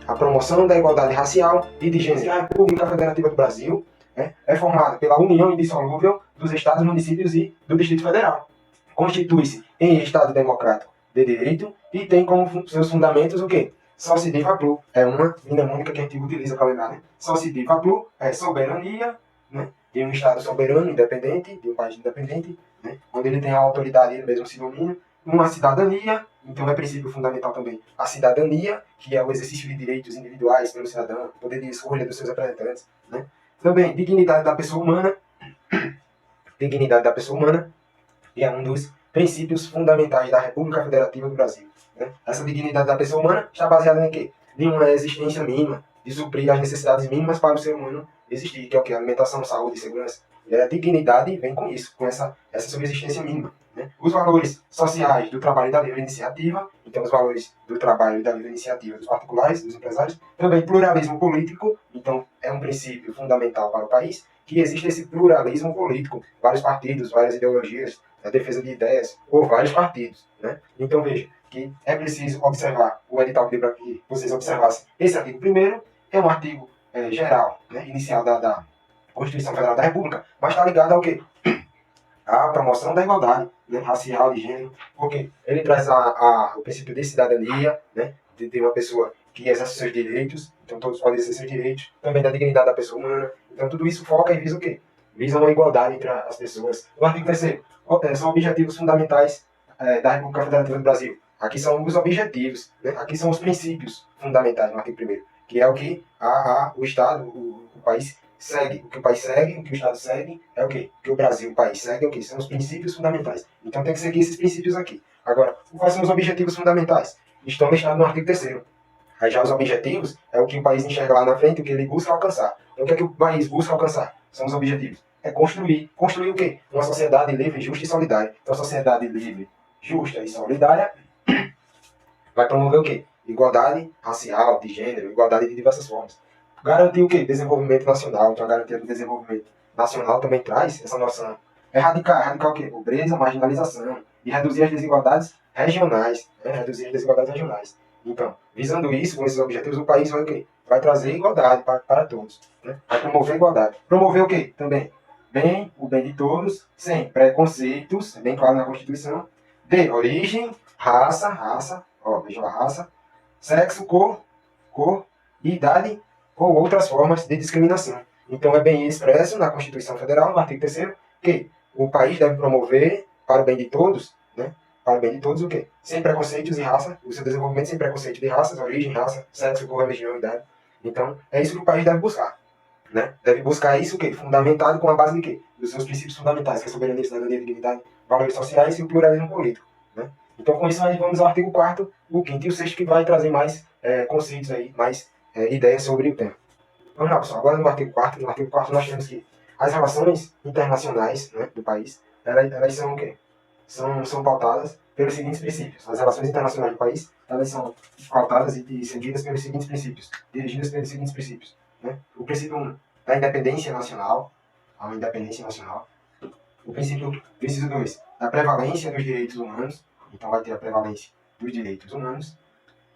a promoção da igualdade racial e de gênero. A República Federativa do Brasil é formada pela união indissolúvel dos estados, municípios e do Distrito Federal. Constitui-se em Estado democrático de direito e tem como seus fundamentos o quê? Soci diva plu, é uma mnemônica que a gente utiliza para lembrar, né? Soci diva plu é soberania, né? De um Estado soberano, independente, de um país independente, né? Onde ele tem a autoridade, ele mesmo se domina. Uma cidadania, então é princípio fundamental também a cidadania, que é o exercício de direitos individuais pelo cidadão, poder de escolha dos seus representantes, né? Também dignidade da pessoa humana, dignidade da pessoa humana, e é um dos princípios fundamentais da República Federativa do Brasil. Né? Essa dignidade da pessoa humana está baseada em quê? De uma existência mínima, de suprir as necessidades mínimas para o ser humano existir, que é o que? Alimentação, saúde e segurança. E a dignidade vem com isso, com essa subsistência mínima. Né? Os valores sociais do trabalho e da livre iniciativa, então os valores do trabalho e da livre iniciativa dos particulares, dos empresários. Também pluralismo político, então é um princípio fundamental para o país, que existe esse pluralismo político, vários partidos, várias ideologias, a defesa de ideias por vários partidos. Né? Então veja que é preciso observar o edital para que vocês observassem. Esse artigo primeiro é um artigo geral, né, inicial da Constituição Federal da República, mas está ligado ao quê? A promoção da igualdade, né, racial, de gênero, porque ele traz o princípio de cidadania, né, de uma pessoa que exerce seus direitos, então todos podem exercer seus direitos, também da dignidade da pessoa humana, então tudo isso foca e visa o quê? Visa uma igualdade entre as pessoas. O artigo 3º são objetivos fundamentais da República Federativa do Brasil. Aqui são os objetivos, né? Aqui são os princípios fundamentais no artigo 1º, que é o que o Estado, o país segue. O que o país segue, o que o Estado segue, é o quê? O que o Brasil, o país segue, é o quê? São os princípios fundamentais. Então tem que seguir esses princípios aqui. Agora, quais são os objetivos fundamentais? Estão listados no artigo 3º. Aí já os objetivos é o que o país enxerga lá na frente, o que ele busca alcançar. Então o que é que o país busca alcançar? São os objetivos. É construir. Construir o quê? Uma sociedade livre, justa e solidária. Então a sociedade livre, justa e solidária vai promover o quê? Igualdade racial, de gênero, igualdade de diversas formas. Garantir o quê? Desenvolvimento nacional. Então a garantia do desenvolvimento nacional também traz essa noção. Erradicar o quê? Pobreza, marginalização. E reduzir as desigualdades regionais. Reduzir as desigualdades regionais. Então, visando isso, com esses objetivos, o país vai o quê? Vai trazer igualdade para todos. Né? Vai promover a igualdade. Promover o quê? Também o bem de todos, sem preconceitos, bem claro na Constituição, de origem, raça, vejam a raça, sexo, cor, idade ou outras formas de discriminação. Então é bem expresso na Constituição Federal, no artigo 3º, que o país deve promover para o bem de todos, né? Para o bem de todos o quê? Sem preconceitos de raça, o seu desenvolvimento sem preconceito de raças, origem, raça, sexo, cor, religião, idade. Então é isso que o país deve buscar. Né? Deve buscar isso o quê? Fundamentado com a base de quê? Dos seus princípios fundamentais, que é a soberania, cidadania, dignidade, valores sociais e o pluralismo político. Né? Então, com isso, nós vamos ao artigo 4º, o 5º e o 6º, que vai trazer mais conceitos aí, mais ideias sobre o tema. Vamos lá, pessoal. Agora no artigo 4º, nós temos que as relações internacionais, né, do país, elas são o quê? São pautadas pelos seguintes princípios. As relações internacionais do país, elas são pautadas e seguidas pelos seguintes princípios, dirigidas pelos seguintes princípios. Né? O princípio 1 da independência nacional, o princípio 2 da prevalência dos direitos humanos, então vai ter a prevalência dos direitos humanos,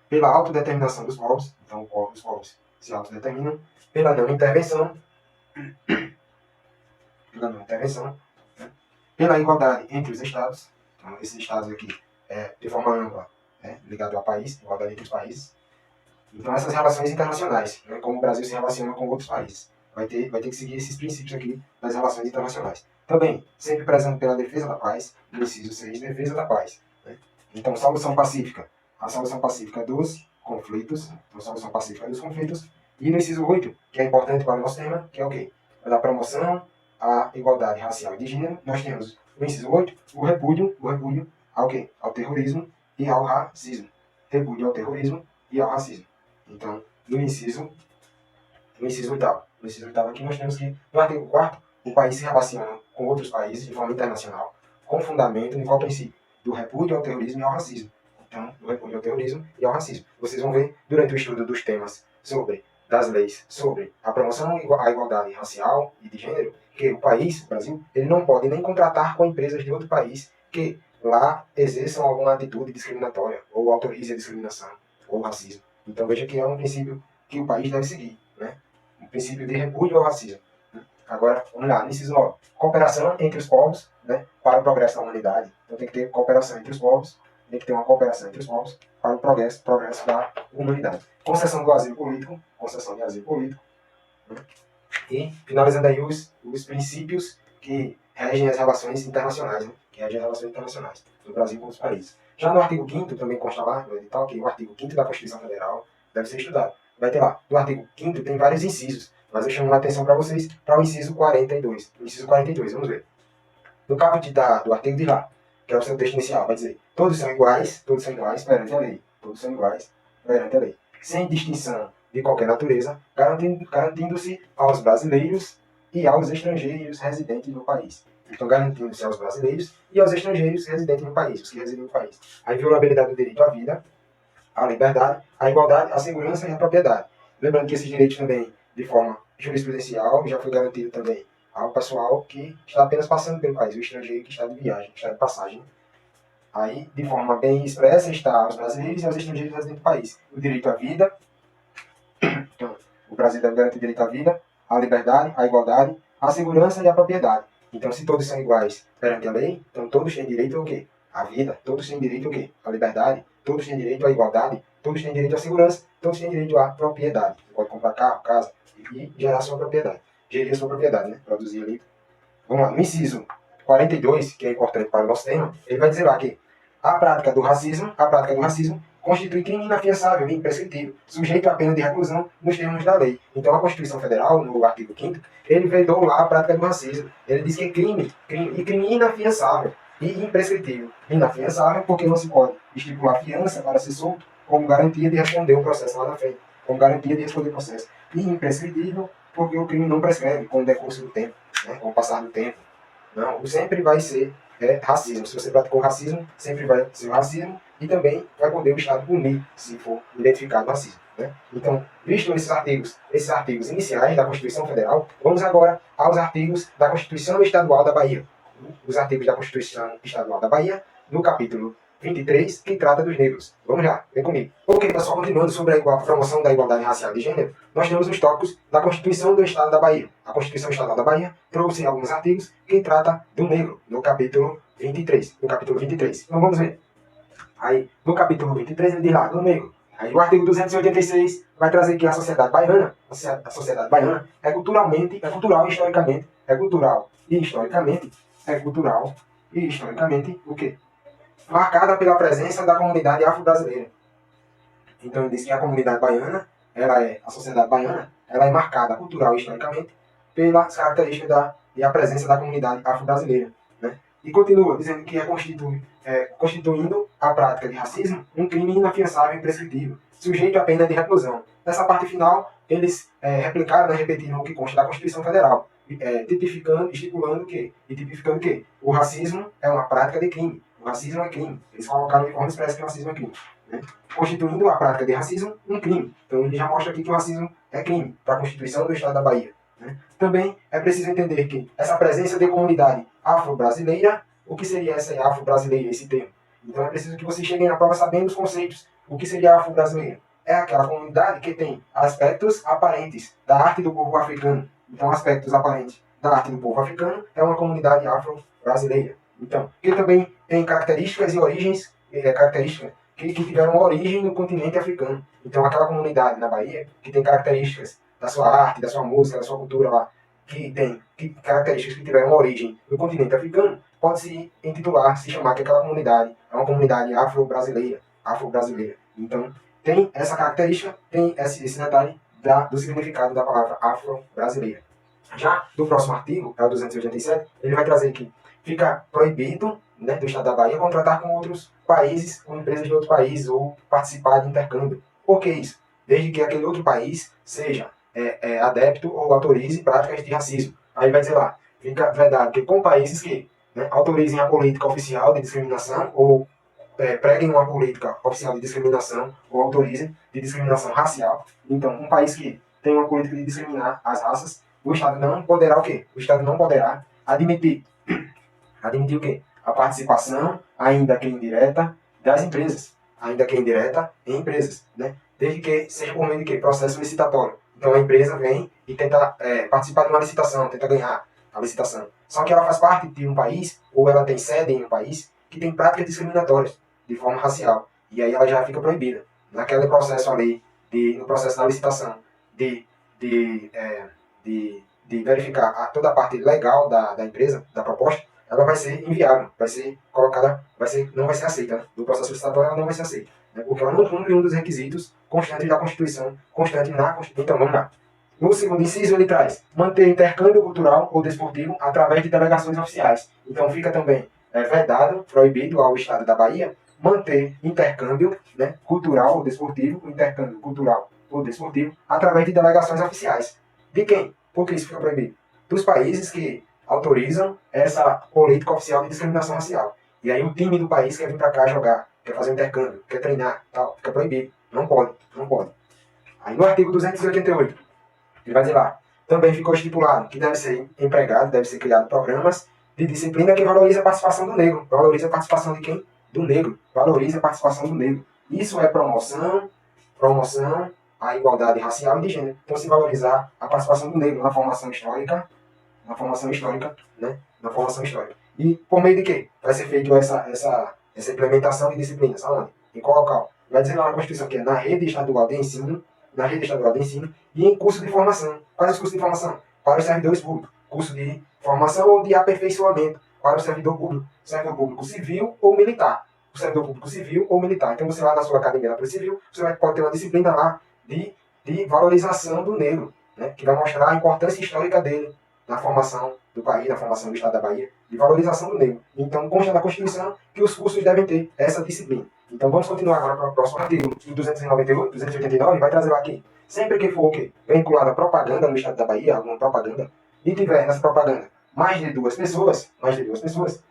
pela autodeterminação dos povos, então os povos se autodeterminam, pela não intervenção, né? Pela igualdade entre os estados, então esses estados aqui de forma ampla, ligado ao país, igualdade entre os países. Então essas relações internacionais, né, como o Brasil se relaciona com outros países, vai ter que seguir esses princípios aqui das relações internacionais. Também, sempre prezando pela defesa da paz, no inciso 6, defesa da paz. Né? Então, solução pacífica, a solução pacífica dos conflitos, e no inciso 8, que é importante para o nosso tema, que é o quê? É da promoção à igualdade racial e de gênero, nós temos no inciso 8, o repúdio ao quê? Ao terrorismo e ao racismo. Repúdio ao terrorismo e ao racismo. Então, no inciso 8º aqui nós temos que, no artigo 4º, o país se relaciona com outros países de forma internacional, com fundamento em qual princípio? Do repúdio ao terrorismo e ao racismo. Então, do repúdio ao terrorismo e ao racismo. Vocês vão ver, durante o estudo dos temas das leis sobre a promoção à igualdade racial e de gênero, que o país, o Brasil, ele não pode nem contratar com empresas de outro país que lá exerçam alguma atitude discriminatória, ou autorize a discriminação, ou racismo. Então veja que é um princípio que o país deve seguir, né? Um princípio de repúdio ao racismo. Agora, vamos lá, inciso 9. Cooperação entre os povos, né, para o progresso da humanidade. Então tem que ter cooperação entre os povos, tem que ter uma cooperação entre os povos para o progresso da humanidade. Concessão do asilo político, concessão de asilo político. Né? E, finalizando aí, os princípios que regem as relações internacionais, né? Que regem as relações internacionais do Brasil com os países. Já no artigo 5º, também consta lá no edital, que o artigo 5º da Constituição Federal deve ser estudado. Vai ter lá, no artigo 5º tem vários incisos, mas eu chamo a atenção para vocês para o inciso 42. O inciso 42, vamos ver. No caput do artigo de lá, que é o seu texto inicial, vai dizer: todos são iguais perante a lei. Todos são iguais perante a lei. Sem distinção de qualquer natureza, garantindo-se aos brasileiros e aos estrangeiros residentes no país. Então, garantindo-se aos brasileiros e aos estrangeiros residentes no país, os que residem no país. A inviolabilidade do direito à vida, à liberdade, à igualdade, à segurança e à propriedade. Lembrando que esses direitos também, de forma jurisprudencial, já foi garantido também ao pessoal que está apenas passando pelo país, o estrangeiro que está de viagem, que está de passagem. Aí, de forma bem expressa, está aos brasileiros e aos estrangeiros residentes do país. O direito à vida, então, o Brasil deve garantir o direito à vida, à liberdade, à igualdade, à segurança e à propriedade. Então, se todos são iguais perante a lei, então todos têm direito ao quê? À vida. Todos têm direito ao quê? À liberdade. Todos têm direito à igualdade. Todos têm direito à segurança. Todos têm direito à propriedade. Você pode comprar carro, casa e gerar sua propriedade. Gerir sua propriedade, né? Produzir ali. Vamos lá. No inciso 42, que é importante para o nosso tema, ele vai dizer lá que a prática do racismo constitui crime inafiançável e imprescritível, sujeito à pena de reclusão nos termos da lei. Então, a Constituição Federal, no artigo 5º, ele vedou lá a prática do racismo. Ele diz que é crime inafiançável e imprescritível. Inafiançável porque não se pode estipular fiança para ser solto como garantia de responder o processo lá na frente, como garantia de responder o processo. E imprescritível porque o crime não prescreve com o decurso do tempo, né, com o passar do tempo. Não, sempre vai ser racismo. Se você praticou racismo, sempre vai ser racismo e também vai poder o Estado punir se for identificado racismo. Né? Então, visto esses artigos iniciais da Constituição Federal, vamos agora aos artigos da Constituição Estadual da Bahia. Os artigos da Constituição Estadual da Bahia, no capítulo 23, que trata dos negros. Vamos lá, vem comigo. Ok, pessoal, continuando sobre a promoção da igualdade racial de gênero, nós temos os tópicos da Constituição do Estado da Bahia. A Constituição Estadual da Bahia trouxe alguns artigos que trata do negro, no capítulo 23. Então vamos ver. Aí, no capítulo 23, ele diz lá, do negro. Aí o artigo 286 vai trazer que a sociedade baiana é cultural e historicamente, o quê? Marcada pela presença da comunidade afro-brasileira. Então ele diz que a comunidade baiana, a sociedade baiana, ela é marcada cultural e historicamente pelas características e a presença da comunidade afro-brasileira. Né? E continua dizendo que constituindo a prática de racismo um crime inafiançável e imprescritível, sujeito à pena de reclusão. Nessa parte final, eles repetiram o que consta da Constituição Federal, tipificando que o racismo é uma prática de crime. O racismo é crime. Eles colocaram de forma expressa que o racismo é crime. Né? Constituindo a prática de racismo um crime. Então ele já mostra aqui que o racismo é crime para a Constituição do Estado da Bahia. Né? Também é preciso entender que essa presença de comunidade afro-brasileira, o que seria essa afro-brasileira, esse termo? Então é preciso que vocês cheguem na prova sabendo os conceitos. O que seria afro-brasileira? É aquela comunidade que tem aspectos aparentes da arte do povo africano. Então, aspectos aparentes da arte do povo africano é uma comunidade afro-brasileira. Então, que também tem características e origens, características que tiveram origem no continente africano. Então, aquela comunidade na Bahia que tem características da sua arte, da sua música, da sua cultura lá, que tem características que tiveram origem no continente africano, pode se chamar que aquela comunidade é uma comunidade afro-brasileira. Então, tem essa característica, tem esse detalhe do significado da palavra afro-brasileira. Já do próximo artigo, é o 287, ele vai trazer que fica proibido, né, do Estado da Bahia contratar com outros países, com empresas de outros países, ou participar de intercâmbio. Por que isso? Desde que aquele outro país seja adepto ou autorize práticas de racismo. Aí vai dizer lá, fica vedado que com países que, né, autorizem a política oficial de discriminação ou preguem uma política oficial de discriminação ou autorizem de discriminação racial. Então, um país que tem uma política de discriminar as raças, o Estado não poderá o quê? O Estado não poderá admitir o quê? A participação, ainda que indireta, das empresas. Ainda que indireta, em empresas. Né? desde que seja por meio de quê? Processo licitatório. Então a empresa vem e tenta participar de uma licitação, tenta ganhar a licitação. Só que ela faz parte de um país, ou ela tem sede em um país, que tem práticas discriminatórias de forma racial. E aí ela já fica proibida. Naquele processo ali, no processo da licitação, de, de, é, de verificar toda a parte legal da empresa, da proposta, ela vai ser inviável, vai ser colocada, não vai ser aceita. Né? No processo licitatório ela não vai ser aceita, né? Porque ela não cumpre um dos requisitos constantes da Constituição, constante na Constituição. Então vamos lá. No segundo inciso, ele traz manter intercâmbio cultural ou desportivo através de delegações oficiais. Então fica também vedado, proibido ao Estado da Bahia manter intercâmbio, né, cultural ou desportivo, intercâmbio cultural ou desportivo, através de delegações oficiais. De quem? Por que isso fica proibido? Dos países que autorizam essa política oficial de discriminação racial. E aí o time do país quer vir para cá jogar, quer fazer um intercâmbio, quer treinar, tal, fica proibido. Não pode, não pode. Aí no artigo 288, ele vai dizer lá, também ficou estipulado que deve ser empregado, deve ser criado programas de disciplina que valoriza a participação do negro. Valoriza a participação de quem? Do negro. Valoriza a participação do negro. Isso é promoção à igualdade racial e de gênero. Então, se valorizar a participação do negro na formação histórica, né? Na formação histórica. E por meio de quê? Vai ser feito essa implementação de disciplinas. Aonde? Em qual local? Vai dizer lá na Constituição que é na rede estadual de ensino, e em curso de formação. Quais os cursos de formação? Para os servidores públicos. Curso de formação ou de aperfeiçoamento para o servidor público civil ou militar. O servidor público civil ou militar. Então você lá na sua academia da Polícia Civil, você pode ter uma disciplina lá de valorização do negro, né? Que vai mostrar a importância histórica dele na formação do país, na formação do Estado da Bahia, de valorização do negro. Então, consta na Constituição que os cursos devem ter essa disciplina. Então, vamos continuar agora para o próximo artigo, 298, 289, vai trazer aqui. Sempre que for o quê? Vinculado a propaganda no Estado da Bahia, alguma propaganda, e tiver nessa propaganda mais de duas pessoas,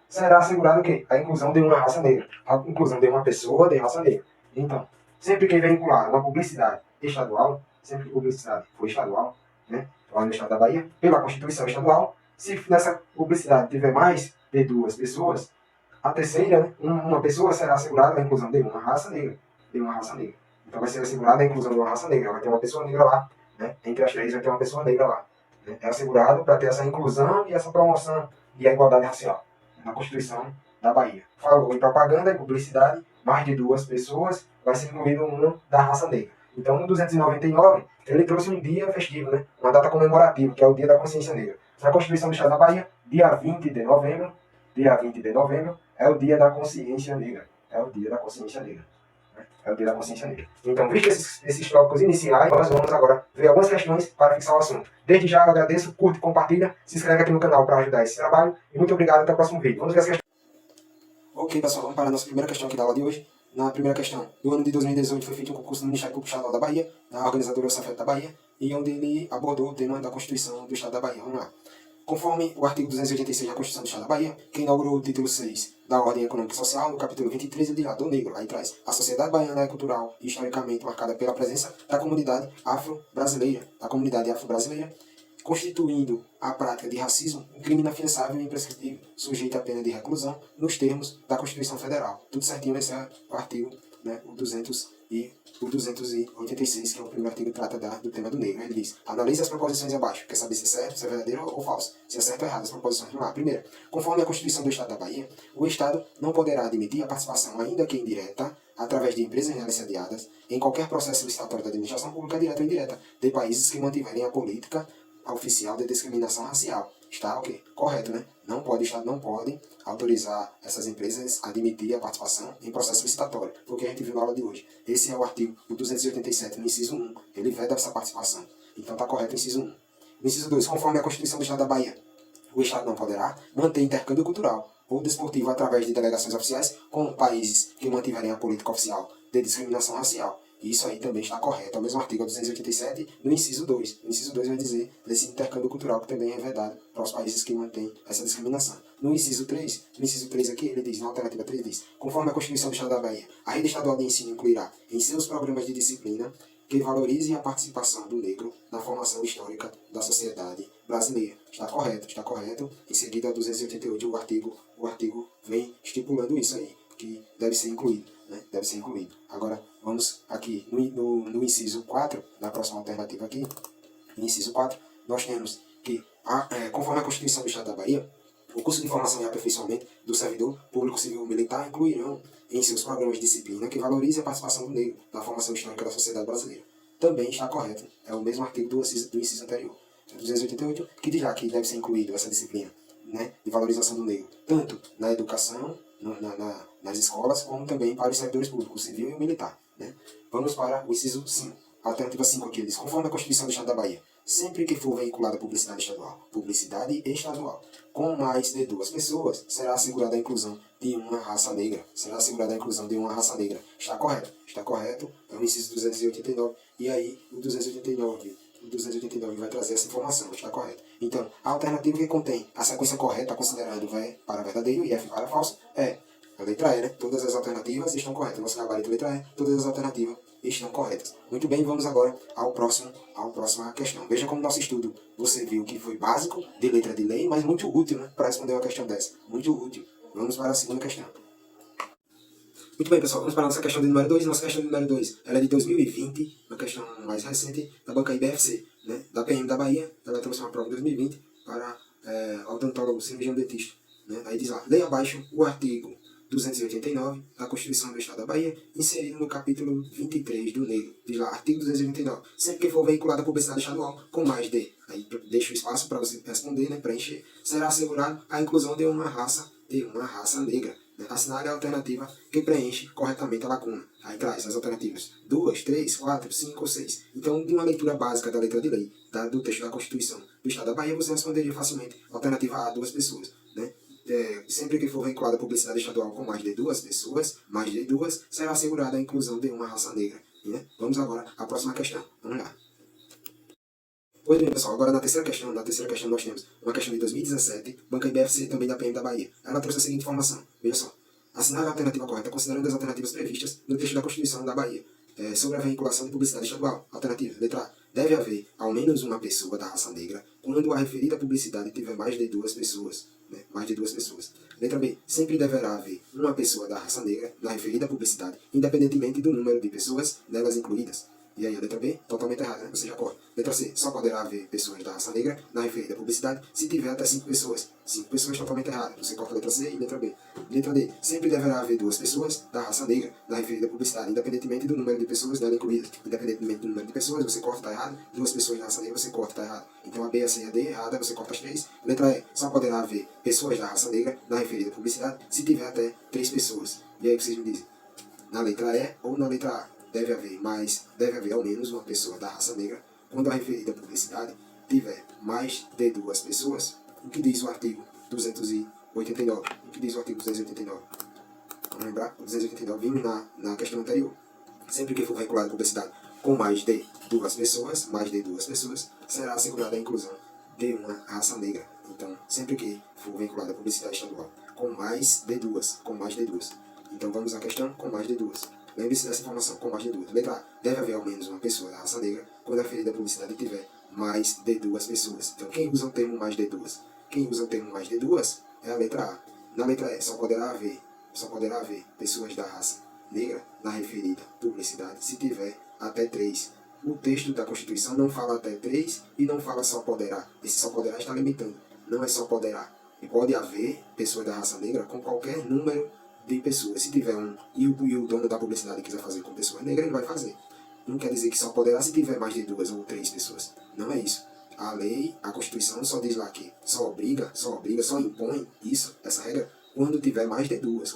será assegurado o quê? A inclusão de uma raça negra. A inclusão de uma pessoa de raça negra. Então, sempre que vincular uma publicidade estadual, sempre que publicidade for estadual, né? Lá no Estado da Bahia, pela Constituição Estadual, se nessa publicidade tiver mais de duas pessoas, a terceira, né, uma pessoa será assegurada a inclusão de uma raça negra. Então vai ser assegurada a inclusão de uma raça negra. Vai ter uma pessoa negra lá, né? Entre as três vai ter uma pessoa negra lá. Né? É assegurado para ter essa inclusão e essa promoção e a igualdade racial na Constituição da Bahia. Falou em propaganda e publicidade, mais de duas pessoas, vai ser incluído uma da raça negra. Então, no 299, ele trouxe um dia festivo, né? Uma data comemorativa, que é o Dia da Consciência Negra. Na Constituição do Estado da Bahia, dia 20 de novembro, é o Dia da Consciência Negra. É o Dia da Consciência Negra. É o Dia da Consciência Negra. Então, visto esses tópicos iniciais, nós vamos agora ver algumas questões para fixar o assunto. Desde já eu agradeço, curte, compartilha, se inscreve aqui no canal para ajudar esse trabalho e muito obrigado, até o próximo vídeo. Vamos ver as questões. Ok, pessoal, vamos para a nossa primeira questão aqui da aula de hoje. Na primeira questão, no ano de 2018 foi feito um concurso no Ministério Público Estadual da Bahia, na organizadora Safeto da Bahia, e onde ele abordou o tema da Constituição do Estado da Bahia. Vamos lá. Conforme o artigo 286 da Constituição do Estado da Bahia, que inaugurou o título 6 da Ordem Econômica e Social, no capítulo 23, ele dirá do negro. Aí traz: a sociedade baiana é cultural e historicamente marcada pela presença da comunidade afro-brasileira, constituindo a prática de racismo um crime inafiançável e imprescritível, sujeito à pena de reclusão, nos termos da Constituição Federal. Tudo certinho, esse é o artigo, né, o 286, que é o primeiro artigo que trata do tema do negro. Ele diz: analise as proposições abaixo, quer saber se é certo, se é verdadeiro ou falso, se é certo ou errado as proposições. Vamos lá. Primeiro, conforme a Constituição do Estado da Bahia, o Estado não poderá admitir a participação, ainda que indireta, através de empresas licenciadas, em qualquer processo licitatório da administração pública, direta ou indireta, de países que mantiverem a política oficial de discriminação racial. Está o quê? Correto, né? O Estado não pode autorizar essas empresas a admitir a participação em processo licitatório, porque a gente viu na aula de hoje. Esse é o artigo 287, no inciso 1. Ele veda essa participação. Então está correto o inciso 1. No inciso 2, conforme a Constituição do Estado da Bahia, o Estado não poderá manter intercâmbio cultural ou desportivo através de delegações oficiais com países que mantiverem a política oficial de discriminação racial. Isso aí também está correto. É o mesmo artigo 287, no inciso 2. No inciso 2 vai dizer desse intercâmbio cultural que também é vedado para os países que mantêm essa discriminação. No inciso 3 aqui, ele diz, na alternativa 3, diz: conforme a Constituição do Estado da Bahia, a rede estadual de ensino incluirá em seus programas de disciplina que valorizem a participação do negro na formação histórica da sociedade brasileira. Está correto. Em seguida, a 288, o artigo vem estipulando isso aí, que deve ser incluído, né? Deve ser incluído. Agora, vamos Vamos aqui no inciso 4, na próxima alternativa aqui, no inciso 4, nós temos que, conforme a Constituição do Estado da Bahia, o curso de formação e aperfeiçoamento do servidor público civil militar incluirão em seus programas de disciplina que valorize a participação do negro na formação histórica da sociedade brasileira. Também está correto, é o mesmo artigo do inciso anterior, 288, que diz lá que deve ser incluído essa disciplina, né, de valorização do negro, tanto na educação, nas escolas, como também para os servidores públicos, civil e militar. Né? Vamos para o inciso 5. A alternativa 5 aqui diz: conforme a Constituição do Estado da Bahia, sempre que for veiculada publicidade estadual, com mais de 2 pessoas, será assegurada a inclusão de uma raça negra. Será assegurada a inclusão de uma raça negra. Está correto? Está correto. É o inciso 289. E aí, o 289 vai trazer essa informação. Está correto. Então, a alternativa que contém a sequência correta, considerando V para verdadeiro e F para falso, é a letra E, né? Todas as alternativas estão corretas. Nosso gabarito letra E, todas as alternativas estão corretas. Muito bem, vamos agora à próxima questão. Veja como nosso estudo, você viu que foi básico, de letra de lei, mas muito útil, né, para responder uma questão dessa. Muito útil. Vamos para a segunda questão. Muito bem, pessoal, vamos para a nossa questão de número 2. Nossa questão de número 2, ela é de 2020, uma questão mais recente, da banca IBFC, né, da PM da Bahia. Ela trouxe uma prova de 2020 para odontólogo, cirurgião dentista. Né. Aí diz lá: leia abaixo o artigo 289 da Constituição do Estado da Bahia, inserido no capítulo 23 do negro. Diz lá, artigo 289. Sempre que for veiculada publicidade estadual com mais de, aí deixa o espaço para você responder, né, preencher, será assegurado a inclusão de uma raça negra. Né? Assinale a alternativa que preenche corretamente a lacuna. Aí traz as alternativas 2, 3, 4, 5 ou 6. Então, de uma leitura básica da letra de lei, do texto da Constituição do Estado da Bahia, você responderia facilmente. Alternativa A, 2 pessoas. Né? Sempre que for veiculada publicidade estadual com mais de 2 pessoas, será assegurada a inclusão de uma raça negra. Né? Vamos agora à próxima questão. Vamos lá. Pois bem, pessoal, agora na terceira questão nós temos uma questão de 2017, banca IBFC, também da PM da Bahia. Ela trouxe a seguinte informação. Veja só. Assinale a alternativa correta considerando as alternativas previstas no texto da Constituição da Bahia sobre a vinculação de publicidade estadual. Alternativa, letra A. Deve haver ao menos uma pessoa da raça negra quando a referida publicidade tiver mais de 2 pessoas. Né? Mais de 2 pessoas. Letra B. Sempre deverá haver uma pessoa da raça negra na referida publicidade, independentemente do número de pessoas nelas incluídas. E aí a letra B, totalmente errada, né? Você já corta. Letra C, só poderá haver pessoas da raça negra na referida publicidade se tiver até 5 pessoas. 5 pessoas totalmente errada. Você corta a letra C e letra B. Letra D, sempre deverá haver 2 pessoas da raça negra na referida publicidade, independentemente do número de pessoas nela incluídas. Independentemente do número de pessoas, você corta, tá errado. 2 pessoas da raça negra, você corta, tá errado. Então a B, a C e a D, errada, você corta as 3. Letra E, só poderá haver pessoas da raça negra na referida publicidade se tiver até 3 pessoas. E aí o que vocês me dizem? Na letra E ou na letra A? Deve haver ao menos uma pessoa da raça negra quando a referida publicidade tiver mais de 2 pessoas. O que diz o artigo 289? O que diz o artigo 289? Vamos lembrar? O 289 vimos na questão anterior. Sempre que for veiculada publicidade com mais de 2 pessoas, será assegurada a inclusão de uma raça negra. Então, sempre que for veiculada publicidade estadual com mais de duas. Então, vamos à questão com mais de 2. Lembre-se dessa informação, com mais de 2. Letra A. Deve haver ao menos uma pessoa da raça negra quando a referida publicidade tiver mais de 2 pessoas. Então, quem usa o termo mais de 2? Quem usa o termo mais de 2 é a letra A. Na letra E, só poderá haver pessoas da raça negra na referida publicidade se tiver até 3. O texto da Constituição não fala até 3 e não fala só poderá. Esse só poderá está limitando. Não é só poderá. E pode haver pessoas da raça negra com qualquer número de pessoas. Se tiver um e o dono da publicidade quiser fazer com pessoas negras, ele vai fazer. Não quer dizer que só poderá se tiver mais de 2 ou 3 pessoas. Não é isso. A lei, a Constituição só diz lá que só impõe essa regra, quando tiver mais de 2.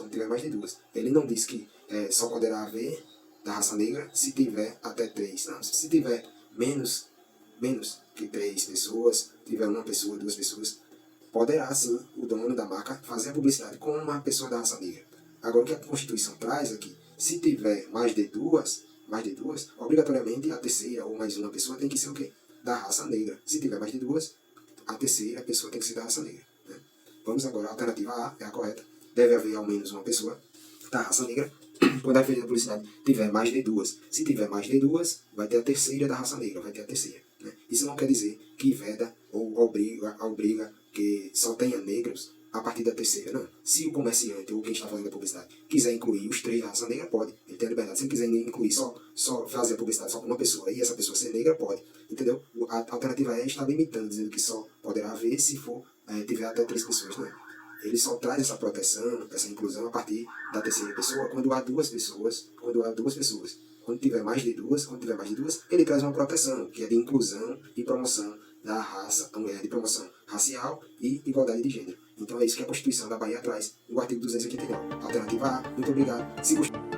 Ele não diz que só poderá haver da raça negra se tiver até 3. Não, se tiver menos que 3 pessoas, tiver 1 pessoa, 2 pessoas, poderá sim o dono da marca fazer a publicidade com uma pessoa da raça negra. Agora, o que a Constituição traz aqui, se tiver mais de duas, obrigatoriamente a terceira ou mais uma pessoa tem que ser o quê? Da raça negra. Se tiver mais de 2, a terceira pessoa tem que ser da raça negra. Né? Vamos agora, a alternativa A é a correta. Deve haver ao menos uma pessoa da raça negra quando a referida publicidade tiver mais de 2. Se tiver mais de 2, vai ter a terceira da raça negra, Né? Isso não quer dizer que veda ou obriga que só tenha negros a partir da terceira, não. Se o comerciante ou quem está fazendo a publicidade quiser incluir os três da raça negra, pode. Ele tem a liberdade. Se ele quiser incluir só fazer a publicidade só com uma pessoa e essa pessoa ser negra, pode. Entendeu? A alternativa é estar limitando, dizendo que só poderá haver se for tiver até 3 pessoas, não. Ele só traz essa proteção, essa inclusão a partir da terceira pessoa quando há duas pessoas. Quando tiver mais de duas, ele traz uma proteção, que é de inclusão e promoção da raça, de promoção racial e igualdade de gênero. Então é isso que a Constituição da Bahia traz, no artigo 289. Alternativa A, muito obrigado. Se gostou...